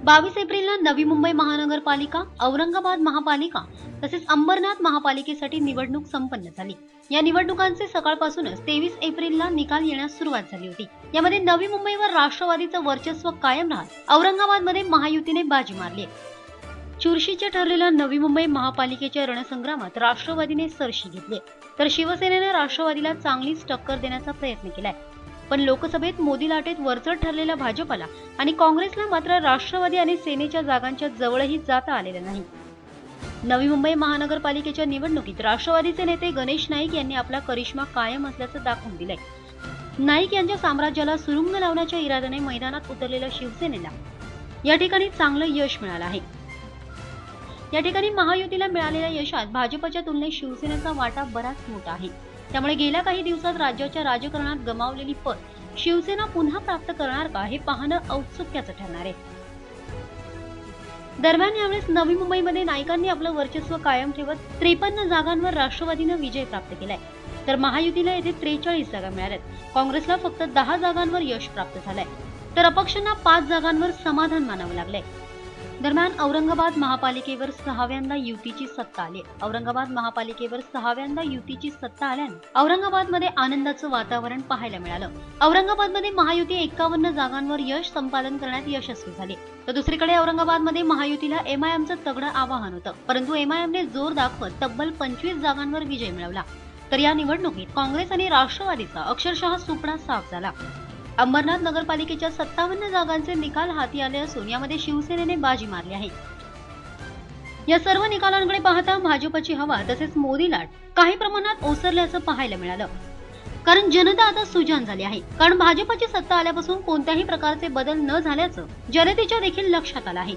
22 एप्रिलला नवी मुंबई महानगरपालिका, औरंगाबाद महापालिका तसेच अंबरनाथ महापालिकेसाठी निवडणूक संपन्न झाली। या निवडणुकांचे सकाळपासूनच 23 एप्रिलला निकाल येण्यास सुरुवात झाली होती। यामध्ये नवी मुंबईवर राष्ट्रवादीचं वर्चस्व कायम राहत औरंगाबादमध्ये महायुतीने बाजी मारली। चुरशीचे ठरलेल्या नवी मुंबई महापालिकेच्या रणसंग्रामात राष्ट्रवादीने सरशी घेतली, तर शिवसेनेने राष्ट्रवादीला चांगलीच टक्कर देण्याचा प्रयत्न केलाय। पण लोकसभेत मोदी लाटेत वरचढ ठरलेल्या भाजपला आणि काँग्रेसला मात्र राष्ट्रवादी आणि सेनेच्या जागांच्या जवळही जाता आलेलं नाही। नवी मुंबई महानगरपालिकेच्या निवडणुकीत राष्ट्रवादीचे नेते गणेश नाईक यांनी आपला करिश्मा कायम असल्याचं दाखवून दिलंय। नाईक यांच्या साम्राज्याला सुरुंग लावण्याच्या इराद्याने मैदानात उतरलेल्या शिवसेनेला या ठिकाणी चांगलं यश मिळालं आहे। या ठिकाणी महायुतीला मिळालेल्या यशात भाजपच्या तुलनेत शिवसेनेचा वाटा बराच मोठा आहे। त्यामुळे गेल्या काही दिवसात राज्याच्या राजकारणात गमावलेली पत शिवसेना पुन्हा प्राप्त करणार का हे पाहणं औत्सुक्याचं ठरणार आहे। दरम्यान यावेळेस नवी मुंबईमध्ये नाईकांनी आपलं वर्चस्व कायम ठेवत 53 जागांवर राष्ट्रवादीने विजय प्राप्त केलाय, तर महायुतीला येथे 43 जागा मिळाल्यात। काँग्रेसला फक्त 10 जागांवर यश प्राप्त झालंय, तर अपक्षांना 5 जागांवर समाधान मानावं लागलंय। दरम्यान औरंगाबाद महापालिकेवर 6व्यांदा युतीची सत्ता आली। औरंगाबाद महापालिकेवर 6व्यांदा युतीची सत्ता आल्याने औरंगाबादमध्ये आनंदाचं वातावरण पाहायला मिळालं। औरंगाबादमध्ये महायुती 51 जागांवर यश संपादन करण्यात यशस्वी झाली, तर दुसरीकडे औरंगाबादमध्ये महायुतीला एमआयएमचं तगडं आवाहन होतं, परंतु एमआयएमने जोर दाखवत तब्बल 25 जागांवर विजय मिळवला। तर या निवडणुकीत काँग्रेस आणि राष्ट्रवादीचा अक्षरशः सुपडा साफ झाला। अंबरनाथ नगरपालिकेच्या 57 जागांचे निकाल हाती आले असून यामध्ये शिवसेनेने बाजी मारली आहे। या सर्व निकालांकडे पाहता भाजपची हवा तसेच मोदी लाट काही प्रमाणात ओसरल्याचं पाहायला मिळालं, कारण जनता आता सुजाण झाली आहे। कारण भाजपची सत्ता आल्यापासून कोणत्याही प्रकारचे बदल न झाल्याचं जनतेच्या देखील लक्षात आलं आहे।